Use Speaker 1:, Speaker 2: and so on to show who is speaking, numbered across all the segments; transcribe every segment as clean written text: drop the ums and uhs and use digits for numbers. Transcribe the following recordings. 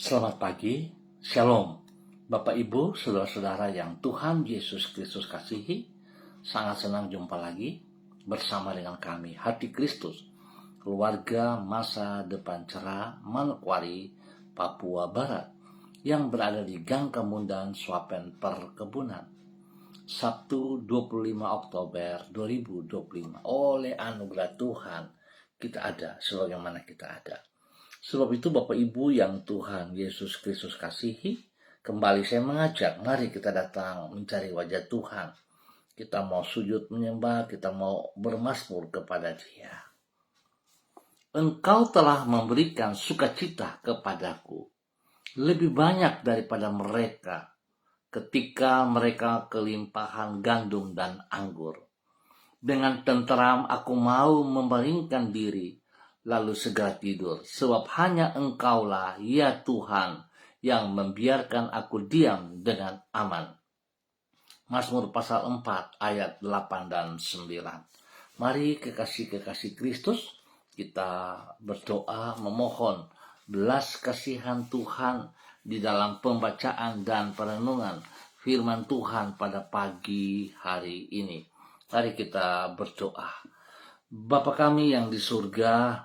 Speaker 1: Selamat pagi, Shalom. Bapak Ibu, saudara-saudara yang Tuhan Yesus Kristus kasihi, sangat senang jumpa lagi bersama dengan kami, Hati Kristus, keluarga masa depan cerah Manokwari, Papua Barat, yang berada di Gang Kemundan, Swapen Perkebunan. Sabtu 25 Oktober 2025, oleh anugerah Tuhan, kita ada sebagaimana kita ada. Sebab itu Bapak Ibu yang Tuhan Yesus Kristus kasihi, kembali saya mengajak, mari kita datang mencari wajah Tuhan. Kita mau sujud menyembah, kita mau bermazmur kepada Dia. Engkau telah memberikan sukacita kepadaku, lebih banyak daripada mereka, ketika mereka kelimpahan gandum dan anggur. Dengan tenteram aku mau membaringkan diri, lalu segera tidur, sebab hanya Engkaulah, ya Tuhan, yang membiarkan aku diam dengan aman. Mazmur pasal 4 ayat 8 dan 9. Mari kekasih-kekasih Kristus, kita berdoa memohon belas kasihan Tuhan di dalam pembacaan dan perenungan firman Tuhan pada pagi hari ini. Mari kita berdoa. Bapa kami yang di surga,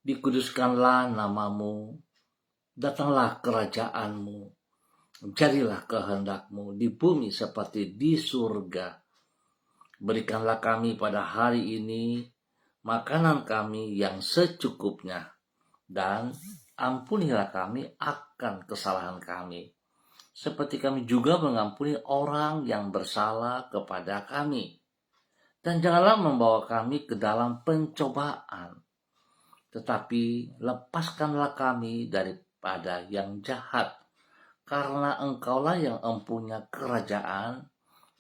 Speaker 1: dikuduskanlah namamu, datanglah kerajaanmu, jadilah kehendakmu di bumi seperti di surga. Berikanlah kami pada hari ini makanan kami yang secukupnya, dan ampunilah kami akan kesalahan kami, seperti kami juga mengampuni orang yang bersalah kepada kami. Dan janganlah membawa kami ke dalam pencobaan, tetapi lepaskanlah kami daripada yang jahat, karena Engkaulah yang empunya kerajaan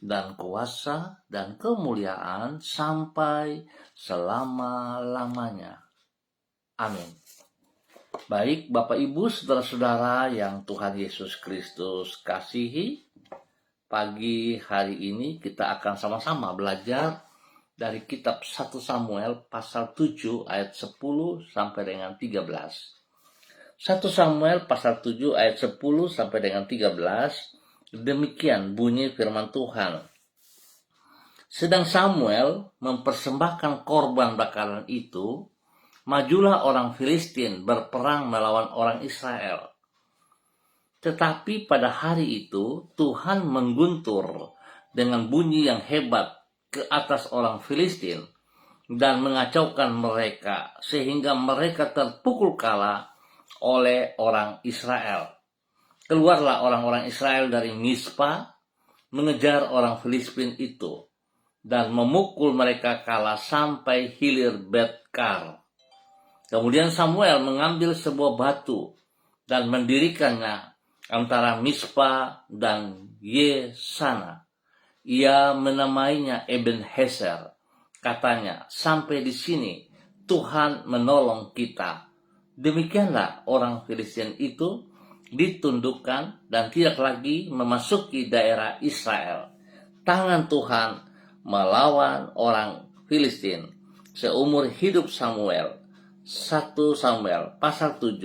Speaker 1: dan kuasa dan kemuliaan sampai selama-lamanya. Amin. Baik Bapak Ibu, saudara-saudara yang Tuhan Yesus Kristus kasihi, pagi hari ini kita akan sama-sama belajar dari kitab 1 Samuel pasal 7 ayat 10 sampai dengan 13. 1 Samuel pasal 7 ayat 10 sampai dengan 13, demikian bunyi firman Tuhan. Sedang Samuel mempersembahkan korban bakaran itu, majulah orang Filistin berperang melawan orang Israel. Tetapi pada hari itu Tuhan mengguntur dengan bunyi yang hebat ke atas orang Filistin dan mengacaukan mereka sehingga mereka terpukul kalah oleh orang Israel. Keluarlah orang-orang Israel dari Mizpa mengejar orang Filistin itu dan memukul mereka kalah sampai hilir Bet-kar. Kemudian Samuel mengambil sebuah batu dan mendirikannya antara Mizpa dan Yesana. Ia menamainya Ebenezer. Katanya, sampai di sini Tuhan menolong kita. Demikianlah orang Filistin itu ditundukkan dan tidak lagi memasuki daerah Israel. Tangan Tuhan melawan orang Filistin seumur hidup Samuel. 1 Samuel pasal 7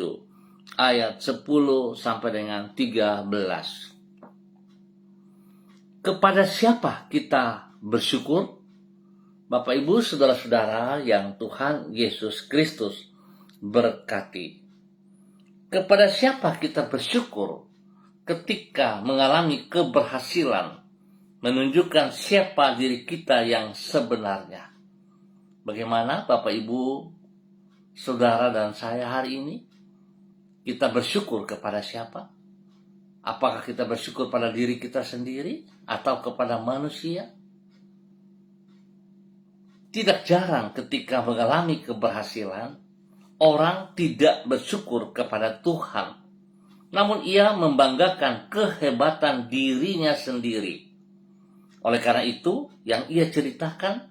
Speaker 1: ayat 10 sampai dengan 13. Kepada siapa kita bersyukur? Bapak Ibu saudara-saudara yang Tuhan Yesus Kristus berkati. Kepada siapa kita bersyukur ketika mengalami keberhasilan, menunjukkan siapa diri kita yang sebenarnya? Bagaimana Bapak Ibu, saudara dan saya hari ini? Kita bersyukur kepada siapa? Apakah kita bersyukur pada diri kita sendiri atau kepada manusia? Tidak jarang ketika mengalami keberhasilan, orang tidak bersyukur kepada Tuhan. Namun ia membanggakan kehebatan dirinya sendiri. Oleh karena itu, yang ia ceritakan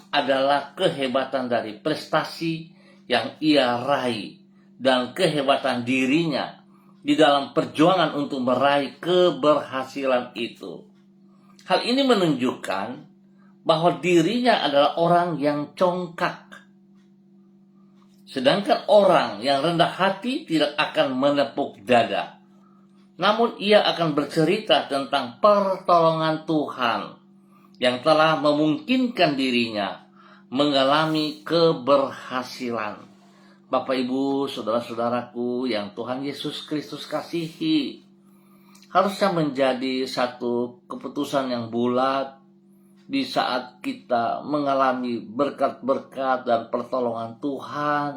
Speaker 1: adalah kehebatan dari prestasi yang ia raih dan kehebatan dirinya di dalam perjuangan untuk meraih keberhasilan itu. Hal ini menunjukkan bahwa dirinya adalah orang yang congkak. Sedangkan orang yang rendah hati tidak akan menepuk dada, namun ia akan bercerita tentang pertolongan Tuhan yang telah memungkinkan dirinya mengalami keberhasilan. Bapak, Ibu, saudara-saudaraku yang Tuhan Yesus Kristus kasihi, harusnya menjadi satu keputusan yang bulat di saat kita mengalami berkat-berkat dan pertolongan Tuhan.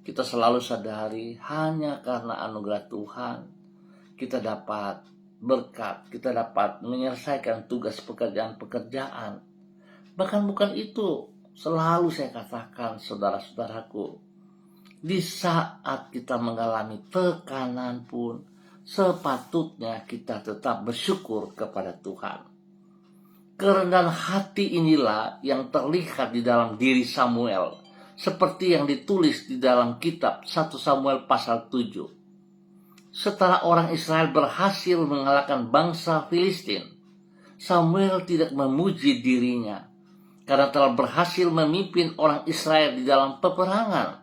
Speaker 1: Kita selalu sadari hanya karena anugerah Tuhan kita dapat berkat, kita dapat menyelesaikan tugas pekerjaan-pekerjaan. Bahkan bukan itu, selalu saya katakan saudara-saudaraku, di saat kita mengalami tekanan pun sepatutnya kita tetap bersyukur kepada Tuhan. Kerendahan hati inilah yang terlihat di dalam diri Samuel, seperti yang ditulis di dalam kitab 1 Samuel pasal 7. Setelah orang Israel berhasil mengalahkan bangsa Filistin, Samuel tidak memuji dirinya karena telah berhasil memimpin orang Israel di dalam peperangan.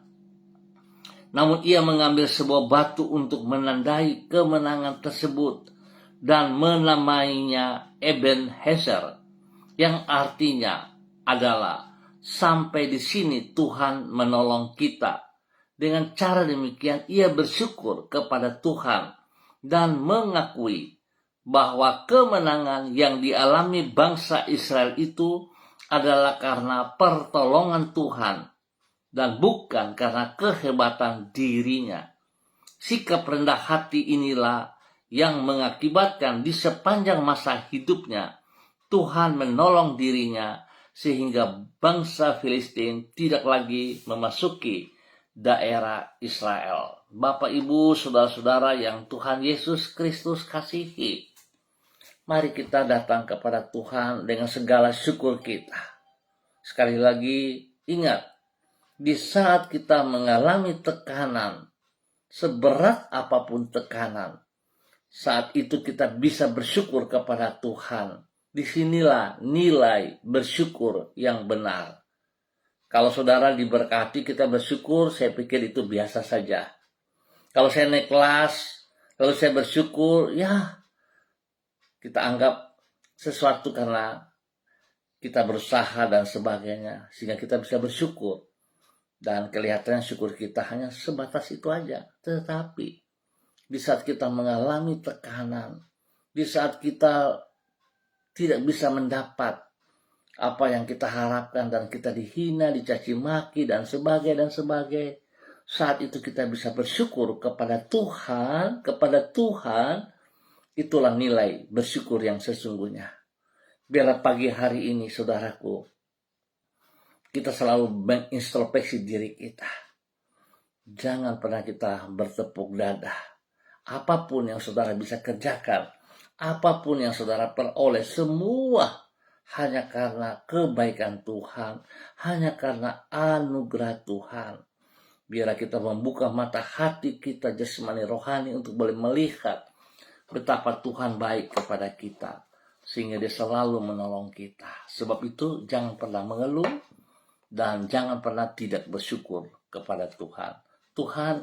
Speaker 1: Namun ia mengambil sebuah batu untuk menandai kemenangan tersebut dan menamainya Ebenezer, yang artinya adalah sampai di sini Tuhan menolong kita. Dengan cara demikian ia bersyukur kepada Tuhan dan mengakui bahwa kemenangan yang dialami bangsa Israel itu adalah karena pertolongan Tuhan dan bukan karena kehebatan dirinya. Sikap rendah hati inilah yang mengakibatkan di sepanjang masa hidupnya Tuhan menolong dirinya sehingga bangsa Filistin tidak lagi memasuki daerah Israel. Bapak, Ibu, saudara-saudara yang Tuhan Yesus Kristus kasihi, mari kita datang kepada Tuhan dengan segala syukur kita. Sekali lagi, ingat, di saat kita mengalami tekanan, seberat apapun tekanan, saat itu kita bisa bersyukur kepada Tuhan. Disinilah nilai bersyukur yang benar. Kalau saudara diberkati kita bersyukur, saya pikir itu biasa saja. Kalau saya naik kelas, lalu saya bersyukur, ya kita anggap sesuatu karena kita berusaha dan sebagainya, sehingga kita bisa bersyukur. Dan kelihatannya syukur kita hanya sebatas itu aja. Tetapi di saat kita mengalami tekanan, di saat kita tidak bisa mendapat apa yang kita harapkan dan kita dihina, dicaci maki dan sebagainya, saat itu kita bisa bersyukur kepada Tuhan, itulah nilai bersyukur yang sesungguhnya. Biarlah pagi hari ini saudaraku, kita selalu mengintrospeksi diri kita. Jangan pernah kita bertepuk dada. Apapun yang saudara bisa kerjakan, apapun yang saudara peroleh, semua hanya karena kebaikan Tuhan, hanya karena anugerah Tuhan. Biarlah kita membuka mata hati kita jasmani rohani untuk boleh melihat betapa Tuhan baik kepada kita, sehingga dia selalu menolong kita. Sebab itu jangan pernah mengeluh dan jangan pernah tidak bersyukur kepada Tuhan. Tuhan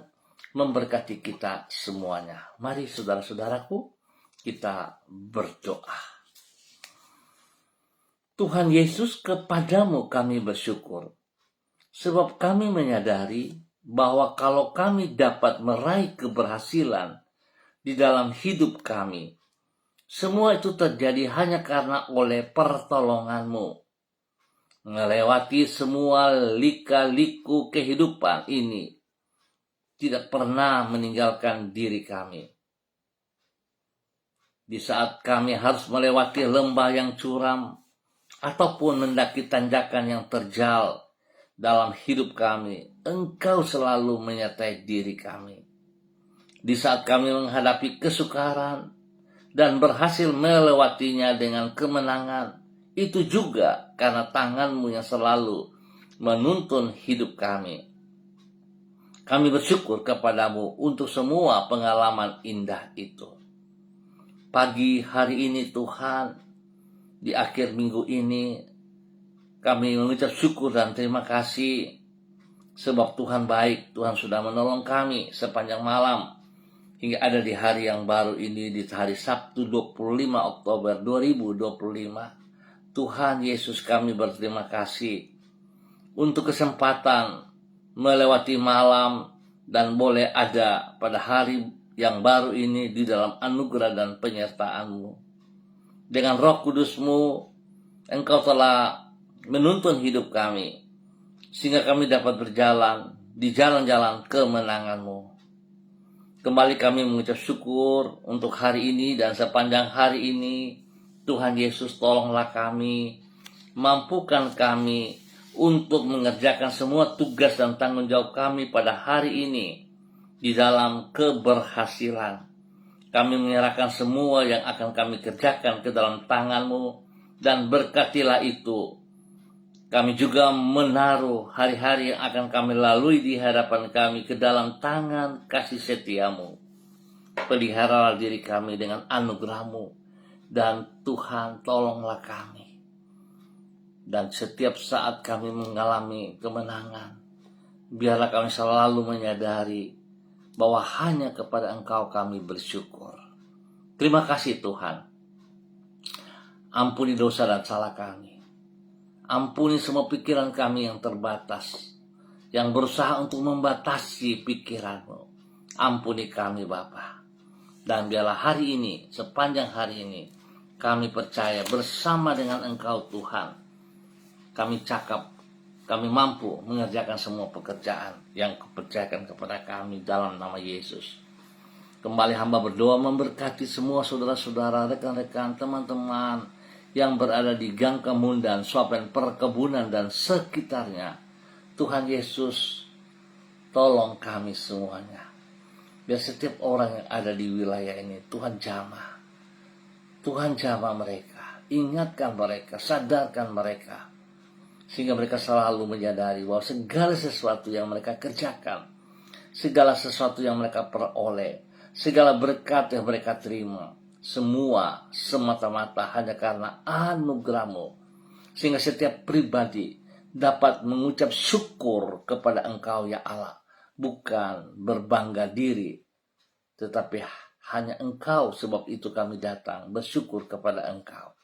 Speaker 1: memberkati kita semuanya. Mari saudara-saudaraku, kita berdoa. Tuhan Yesus, kepadamu kami bersyukur, sebab kami menyadari bahwa kalau kami dapat meraih keberhasilan di dalam hidup kami, semua itu terjadi hanya karena oleh pertolongan-Mu. Melewati semua lika-liku kehidupan ini, tidak pernah meninggalkan diri kami. Di saat kami harus melewati lembah yang curam, ataupun mendaki tanjakan yang terjal dalam hidup kami, Engkau selalu menyertai diri kami. Di saat kami menghadapi kesukaran dan berhasil melewatinya dengan kemenangan, itu juga karena tangan-Mu yang selalu menuntun hidup kami. Kami bersyukur kepadamu untuk semua pengalaman indah itu. Pagi hari ini Tuhan, di akhir minggu ini, kami mengucap syukur dan terima kasih Sebab Tuhan baik, Tuhan sudah menolong kami sepanjang malam hingga ada di hari yang baru ini, di hari Sabtu 25 Oktober 2025. Tuhan Yesus, kami berterima kasih untuk kesempatan melewati malam dan boleh ada pada hari yang baru ini di dalam anugerah dan penyertaan-Mu. Dengan Roh Kudus-Mu, Engkau telah menuntun hidup kami sehingga kami dapat berjalan di jalan-jalan kemenangan-Mu. Kembali kami mengucap syukur untuk hari ini dan sepanjang hari ini. Tuhan Yesus, tolonglah kami, mampukan kami untuk mengerjakan semua tugas dan tanggung jawab kami pada hari ini di dalam keberhasilan. Kami menyerahkan semua yang akan kami kerjakan ke dalam tangan-Mu, dan berkatilah itu. Kami juga menaruh hari-hari yang akan kami lalui di hadapan kami ke dalam tangan kasih setia-Mu. Peliharalah diri kami dengan anugerah-Mu, dan Tuhan, tolonglah kami. Dan setiap saat kami mengalami kemenangan, biarlah kami selalu menyadari bahwa hanya kepada Engkau kami bersyukur. Terima kasih Tuhan. Ampuni dosa dan salah kami. Ampuni semua pikiran kami yang terbatas, yang berusaha untuk membatasi pikiran-Mu. Ampuni kami Bapa. Dan biarlah hari ini, sepanjang hari ini, kami percaya bersama dengan Engkau Tuhan, kami cakap, kami mampu mengerjakan semua pekerjaan yang Kau-percayakan kepada kami dalam nama Yesus. Kembali hamba berdoa memberkati semua saudara-saudara, rekan-rekan, teman-teman yang berada di Gang Kemundan, Swapen Perkebunan dan sekitarnya. Tuhan Yesus, tolong kami semuanya. Biar setiap orang yang ada di wilayah ini, Tuhan jamah. Tuhan jamah mereka, ingatkan mereka, sadarkan mereka, sehingga mereka selalu menyadari bahwa segala sesuatu yang mereka kerjakan, segala sesuatu yang mereka peroleh, segala berkat yang mereka terima, semua semata-mata hanya karena anugerah-Mu. Sehingga setiap pribadi dapat mengucap syukur kepada Engkau ya Allah. Bukan berbangga diri, tetapi hanya Engkau, sebab itu kami datang bersyukur kepada Engkau.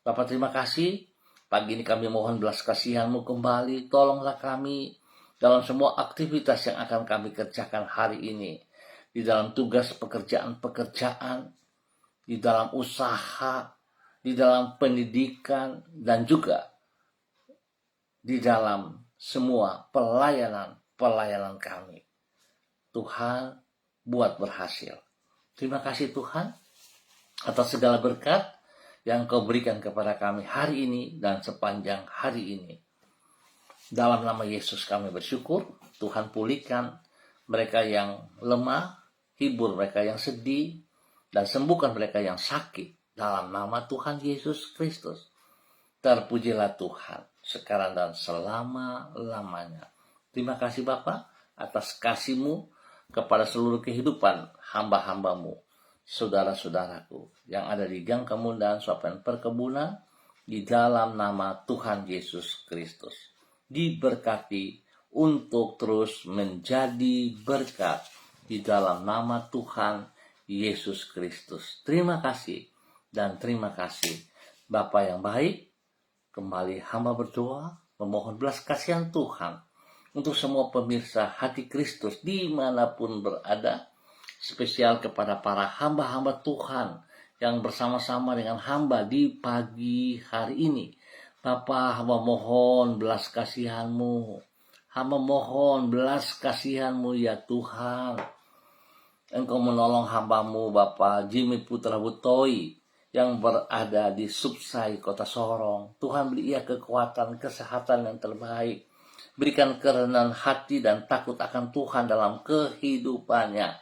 Speaker 1: Bapak, terima kasih. Pagi ini kami mohon belas kasihan-Mu kembali. Tolonglah kami dalam semua aktivitas yang akan kami kerjakan hari ini. Di dalam tugas pekerjaan-pekerjaan, di dalam usaha, di dalam pendidikan, dan juga di dalam semua pelayanan kami. Tuhan, buat berhasil. Terima kasih Tuhan atas segala berkat yang Kau berikan kepada kami hari ini dan sepanjang hari ini. Dalam nama Yesus kami bersyukur. Tuhan, pulihkan mereka yang lemah, hibur mereka yang sedih, dan sembuhkan mereka yang sakit. Dalam nama Tuhan Yesus Kristus. Terpujilah Tuhan sekarang dan selama-lamanya. Terima kasih Bapa atas kasih-Mu kepada seluruh kehidupan hamba-hamba-Mu, saudara-saudaraku yang ada di Gang Kemundan, Swapen Perkebunan, di dalam nama Tuhan Yesus Kristus. Diberkati untuk terus menjadi berkat di dalam nama Tuhan Yesus Kristus. Terima kasih dan terima kasih Bapa yang baik. Kembali hamba berdoa memohon belas kasihan Tuhan untuk semua pemirsa Hati Kristus dimanapun berada, spesial kepada para hamba-hamba Tuhan yang bersama-sama dengan hamba di pagi hari ini. Bapa, hamba mohon belas kasihan-Mu, hamba mohon belas kasihan-Mu ya Tuhan. Engkau menolong hamba-Mu Bapa Jimmy Putra Butoi yang berada di Subsai Kota Sorong. Tuhan, beri ia kekuatan, kesehatan yang terbaik. Berikan kerendahan hati dan takut akan Tuhan dalam kehidupannya,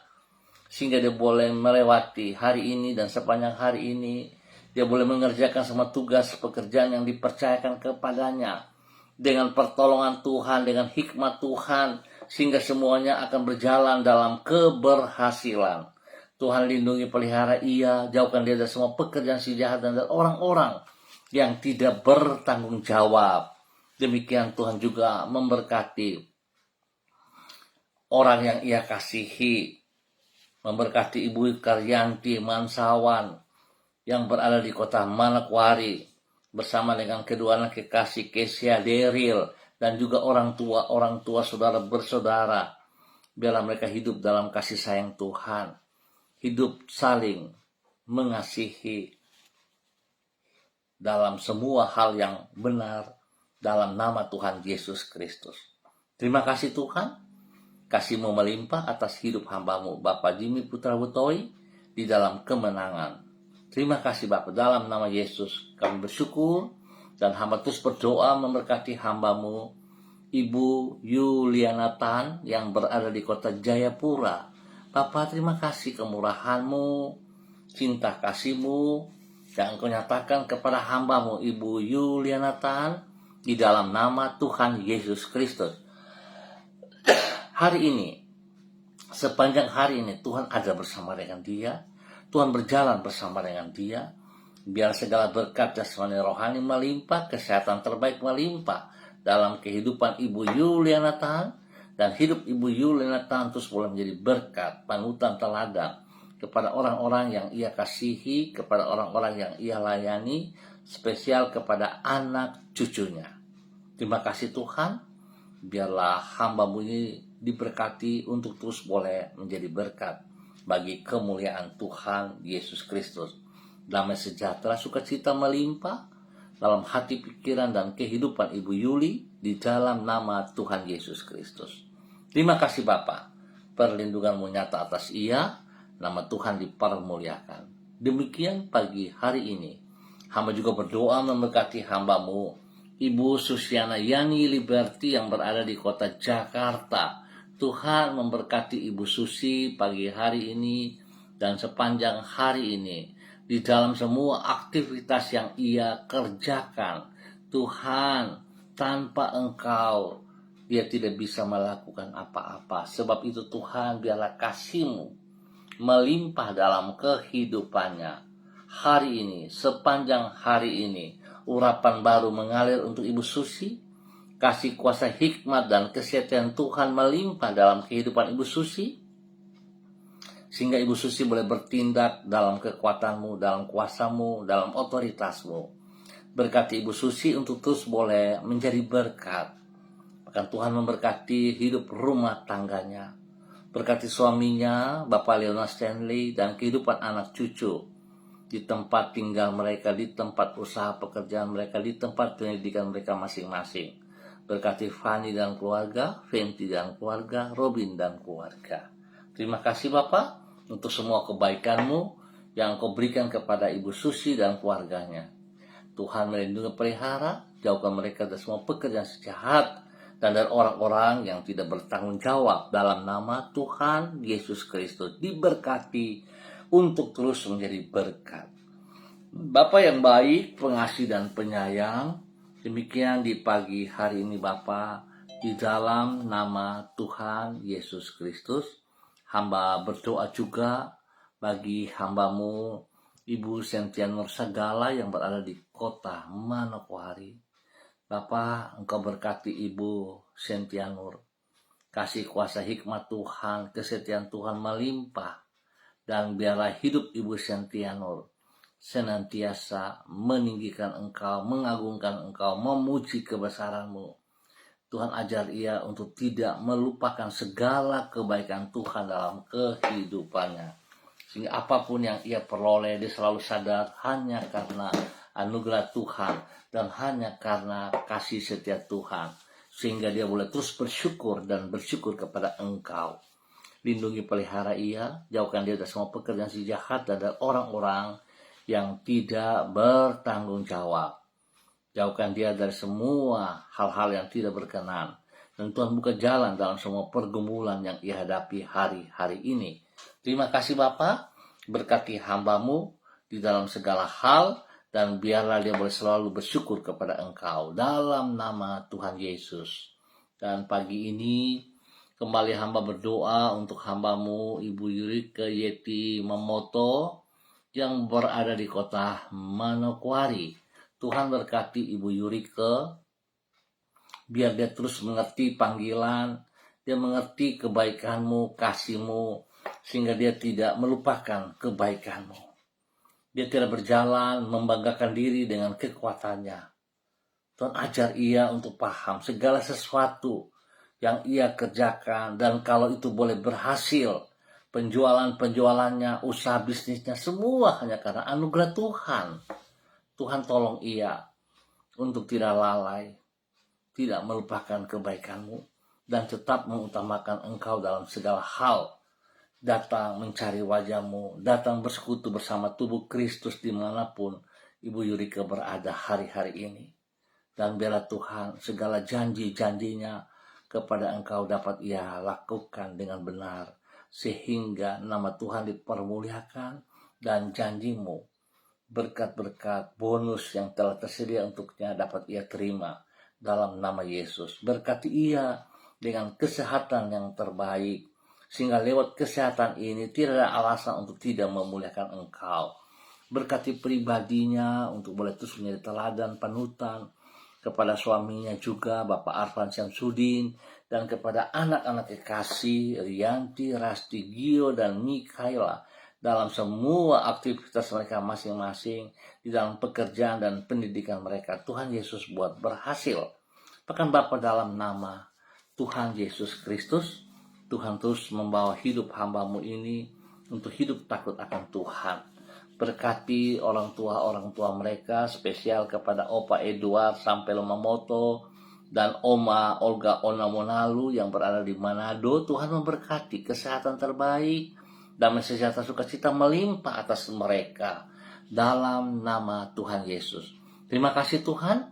Speaker 1: sehingga dia boleh melewati hari ini dan sepanjang hari ini. Dia boleh mengerjakan semua tugas pekerjaan yang dipercayakan kepadanya dengan pertolongan Tuhan, dengan hikmat Tuhan, sehingga semuanya akan berjalan dalam keberhasilan. Tuhan, lindungi, pelihara ia, jauhkan dia dari semua pekerjaan si jahat dan dari orang-orang yang tidak bertanggung jawab. Demikian Tuhan juga memberkati orang yang ia kasihi, memberkati Ibu Karyanti Mansawan yang berada di kota Manokwari bersama dengan kedua anak kekasih Kesia Deril dan juga orang tua saudara bersaudara. Biarlah mereka hidup dalam kasih sayang Tuhan, hidup saling mengasihi dalam semua hal yang benar dalam nama Tuhan Yesus Kristus. Terima kasih Tuhan, kasih-Mu melimpah atas hidup hamba-Mu Bapak Jimmy Putra Butoy di dalam kemenangan. Terima kasih Bapak, dalam nama Yesus kami bersyukur dan hamba terus berdoa memberkati hamba-Mu Ibu Yuliana Tan yang berada di kota Jayapura. Bapak, terima kasih kemurahan-Mu, cinta kasih-Mu yang Engkau nyatakan kepada hamba-Mu Ibu Yuliana Tan di dalam nama Tuhan Yesus Kristus. Hari ini, sepanjang hari ini Tuhan ada bersama dengan dia, Tuhan berjalan bersama dengan dia. Biar segala berkat jasmani rohani melimpah, kesehatan terbaik melimpah dalam kehidupan Ibu Yuliana Tan, dan hidup Ibu Yuliana Tan terus boleh menjadi berkat, panutan teladan kepada orang-orang yang ia kasihi, kepada orang-orang yang ia layani, spesial kepada anak cucunya. Terima kasih Tuhan, biarlah hamba-Mu ini diberkati untuk terus boleh menjadi berkat bagi kemuliaan Tuhan Yesus Kristus. Damai sejahtera, sukacita melimpah dalam hati, pikiran, dan kehidupan Ibu Yuli di dalam nama Tuhan Yesus Kristus. Terima kasih Bapa, perlindungan-Mu nyata atas ia, nama Tuhan dipermuliakan. Demikian pagi hari ini, hamba juga berdoa memberkati hamba-Mu Ibu Susiana Yani Liberty yang berada di kota Jakarta. Tuhan memberkati Ibu Susi pagi hari ini dan sepanjang hari ini di dalam semua aktivitas yang ia kerjakan. Tuhan, tanpa Engkau dia tidak bisa melakukan apa-apa. Sebab itu Tuhan, biarlah kasih-Mu melimpah dalam kehidupannya. Hari ini, sepanjang hari ini, urapan baru mengalir untuk Ibu Susi. Kasih kuasa hikmat dan kesetiaan Tuhan melimpah dalam kehidupan Ibu Susi, sehingga Ibu Susi boleh bertindak dalam kekuatan-Mu, dalam kuasa-Mu, dalam otoritas-Mu. Berkati Ibu Susi untuk terus boleh menjadi berkat. Bahkan Tuhan memberkati hidup rumah tangganya. Berkati suaminya, Bapak Leona Stanley, dan kehidupan anak cucu di tempat tinggal mereka, di tempat usaha pekerjaan mereka, di tempat pendidikan mereka masing-masing. Berkati Fanny dan keluarga, Fenty dan keluarga, Robin dan keluarga. Terima kasih Bapak untuk semua kebaikan-Mu yang Kau berikan kepada Ibu Susi dan keluarganya. Tuhan melindungi, pelihara, jauhkan mereka dari semua pekerjaan sejahat dan dari orang-orang yang tidak bertanggung jawab. Dalam nama Tuhan Yesus Kristus, diberkati untuk terus menjadi berkat. Bapak yang baik, pengasih dan penyayang, demikian di pagi hari ini Bapa, di dalam nama Tuhan Yesus Kristus, hamba berdoa juga bagi hamba-Mu Ibu Sentia Nur Sagala yang berada di kota Manokwari. Bapa, Engkau berkati Ibu Sentia Nur, kasih kuasa hikmat Tuhan, kesetiaan Tuhan melimpah, dan biarlah hidup Ibu Sentia Nur senantiasa meninggikan Engkau, mengagungkan Engkau, memuji kebesaran-Mu. Tuhan, ajar ia untuk tidak melupakan segala kebaikan Tuhan dalam kehidupannya, sehingga apapun yang ia peroleh, dia selalu sadar hanya karena anugerah Tuhan dan hanya karena kasih setia Tuhan, sehingga dia boleh terus bersyukur dan bersyukur kepada Engkau. Lindungi, pelihara ia, jauhkan dia dari semua pekerjaan si jahat dan dari orang-orang yang tidak bertanggung jawab. Jauhkan dia dari semua hal-hal yang tidak berkenan. Dan Tuhan buka jalan dalam semua pergumulan yang ia hadapi hari-hari ini. Terima kasih Bapa, berkati hamba-Mu di dalam segala hal, dan biarlah dia boleh selalu bersyukur kepada Engkau dalam nama Tuhan Yesus. Dan pagi ini kembali hamba berdoa untuk hamba-Mu Ibu Yurike Yeti Memoto yang berada di kota Manokwari. Tuhan berkati Ibu Yurike, biar dia terus mengerti panggilan, Dia mengerti kebaikanmu, kasihmu, sehingga dia tidak melupakan kebaikanmu. Dia tidak berjalan membanggakan diri dengan kekuatannya. Tuhan ajar ia untuk paham segala sesuatu yang ia kerjakan, dan kalau itu boleh berhasil, penjualannya, usaha bisnisnya, semua hanya karena anugerah Tuhan. Tuhan tolong ia untuk tidak lalai, tidak melupakan kebaikanmu, dan tetap mengutamakan engkau dalam segala hal. Datang mencari wajahmu, datang bersekutu bersama tubuh Kristus dimanapun Ibu Yurika berada hari-hari ini. Dan biarlah Tuhan segala janji-janjinya kepada engkau dapat ia lakukan dengan benar, sehingga nama Tuhan dipermuliakan, dan janjimu, berkat-berkat bonus yang telah tersedia untuknya dapat ia terima dalam nama Yesus. Berkati ia dengan kesehatan yang terbaik, sehingga lewat kesehatan ini tidak ada alasan untuk tidak memuliakan engkau. Berkati pribadinya untuk boleh terus menjadi teladan panutan kepada suaminya juga, Bapak Arfan Syamsuddin, dan kepada anak-anak kekasih Rianti, Rasti, Gio, dan Mikaela dalam semua aktivitas mereka masing-masing, di dalam pekerjaan dan pendidikan mereka. Tuhan Yesus buat berhasil. Bahkan Bapa, dalam nama Tuhan Yesus Kristus, Tuhan terus membawa hidup hamba-Mu ini untuk hidup takut akan Tuhan. Berkati orang tua mereka, spesial kepada Opa Edward sampai Lomamoto dan Oma Olga Onamonalu yang berada di Manado. Tuhan memberkati kesehatan terbaik, damai sejahtera sukacita melimpah atas mereka dalam nama Tuhan Yesus. Terima kasih Tuhan,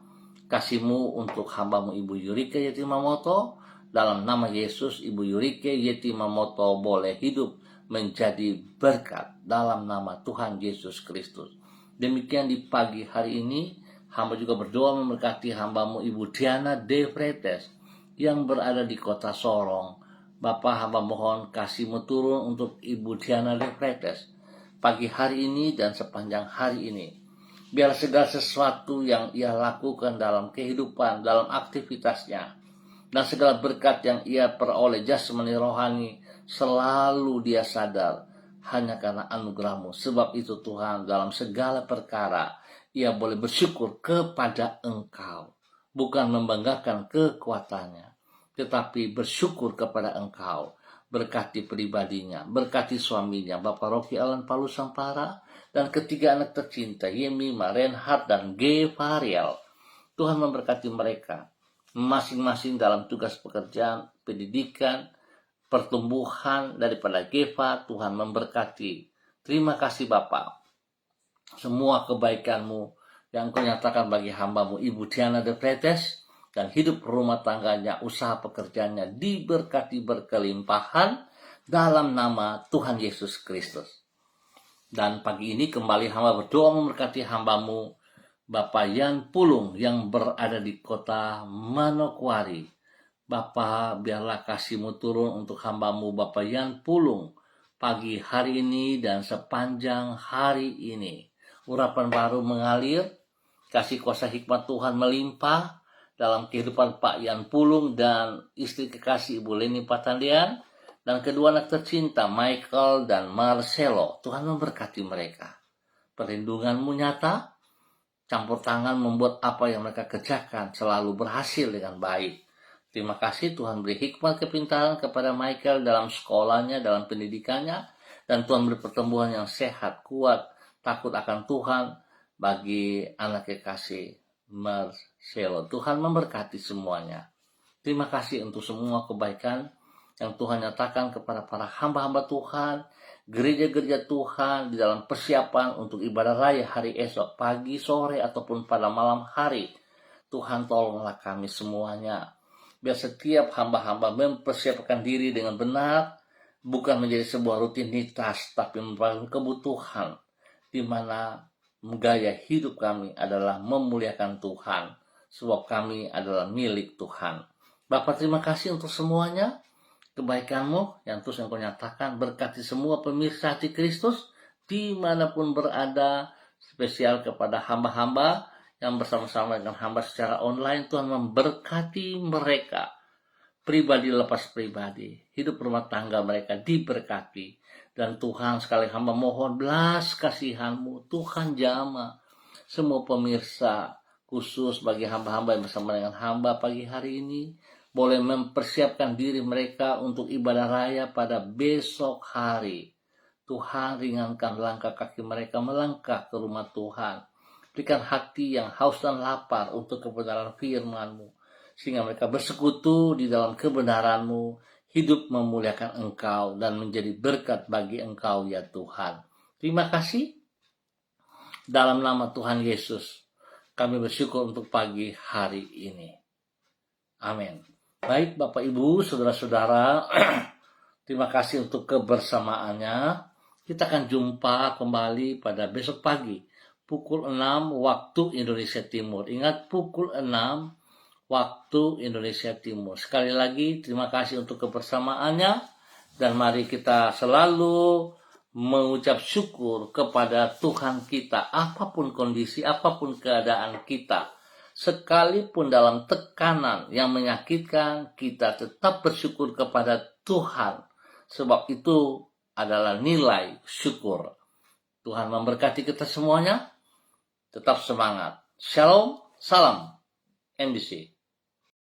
Speaker 1: kasih-Mu untuk hamba-Mu Ibu Yurika Yetimamoto. Dalam nama Yesus, Ibu Yurika Yetimamoto boleh hidup menjadi berkat dalam nama Tuhan Yesus Kristus. Demikian di pagi hari ini, hamba juga berdoa memberkati hamba-Mu Ibu Diana De Freites yang berada di kota Sorong. Bapa, hamba mohon kasih-Mu turun untuk Ibu Diana De Freites pagi hari ini dan sepanjang hari ini. Biar segala sesuatu yang ia lakukan dalam kehidupan, dalam aktivitasnya, dan segala berkat yang ia peroleh jasmani rohani, selalu dia sadar hanya karena anugerah-Mu. Sebab itu Tuhan, dalam segala perkara ia boleh bersyukur kepada Engkau, bukan membanggakan kekuatannya, tetapi bersyukur kepada Engkau. Berkati pribadinya, berkati suaminya, Bapak Rocky Alan Palu Sampara, dan ketiga anak tercinta, Yemima, Reinhard, dan G. Fariel. Tuhan memberkati mereka masing-masing dalam tugas pekerjaan, pendidikan, pertumbuhan daripada Geva. Tuhan memberkati. Terima kasih Bapa, semua kebaikan-Mu yang Kau nyatakan bagi hamba-Mu Ibu Diana De Freites, dan hidup rumah tangganya, usaha pekerjaannya diberkati berkelimpahan dalam nama Tuhan Yesus Kristus. Dan pagi ini kembali hamba berdoa memberkati hamba-Mu Bapak Yan Pulung yang berada di kota Manokwari. Bapa, biarlah kasih-Mu turun untuk hamba-Mu Bapak Yan Pulung pagi hari ini dan sepanjang hari ini. Urapan baru mengalir, kasih kuasa hikmat Tuhan melimpah dalam kehidupan Pak Yan Pulung dan istri kekasih Ibu Leni Patandian, dan kedua anak tercinta Michael dan Marcelo. Tuhan memberkati mereka. Perlindungan-Mu nyata, campur tangan membuat apa yang mereka kerjakan selalu berhasil dengan baik. Terima kasih Tuhan, beri hikmat kepintaran kepada Michael dalam sekolahnya, dalam pendidikannya, dan Tuhan beri pertumbuhan yang sehat, kuat, takut akan Tuhan bagi anak kekasih Marcelo. Tuhan memberkati semuanya. Terima kasih untuk semua kebaikan yang Tuhan nyatakan kepada para hamba-hamba Tuhan, gereja-gereja Tuhan di dalam persiapan untuk ibadah raya hari esok, pagi, sore, ataupun pada malam hari. Tuhan tolonglah kami semuanya, biar setiap hamba-hamba mempersiapkan diri dengan benar, bukan menjadi sebuah rutinitas, tapi merupakan kebutuhan, di mana gaya hidup kami adalah memuliakan Tuhan, sebab kami adalah milik Tuhan. Bapak, terima kasih untuk semuanya, kebaikan-Mu yang terus Engkau nyatakan. Berkati semua pemirsa hati Kristus dimanapun berada, spesial kepada hamba-hamba yang bersama-sama dengan hamba secara online. Tuhan memberkati mereka pribadi lepas pribadi, hidup rumah tangga mereka diberkati. Dan Tuhan, sekali hamba mohon belas kasihan-Mu, Tuhan jamah semua pemirsa, khusus bagi hamba-hamba yang bersama dengan hamba pagi hari ini, boleh mempersiapkan diri mereka untuk ibadah raya pada besok hari. Tuhan, ringankan langkah kaki mereka melangkah ke rumah Tuhan. Berikan hati yang haus dan lapar untuk kebenaran firman-Mu, sehingga mereka bersekutu di dalam kebenaran-Mu, hidup memuliakan Engkau dan menjadi berkat bagi Engkau ya Tuhan. Terima kasih. Dalam nama Tuhan Yesus, kami bersyukur untuk pagi hari ini. Amin. Baik Bapak Ibu, Saudara-saudara, terima kasih untuk kebersamaannya. Kita akan jumpa kembali pada besok pagi, pukul 6 waktu Indonesia Timur. Ingat, pukul 6 waktu Indonesia Timur. Sekali lagi, terima kasih untuk kebersamaannya. Dan mari kita selalu mengucap syukur kepada Tuhan kita, apapun kondisi, apapun keadaan kita. Sekalipun dalam tekanan yang menyakitkan, kita tetap bersyukur kepada Tuhan. Sebab itu adalah nilai syukur. Tuhan memberkati kita semuanya. Tetap semangat. Shalom, salam MBC.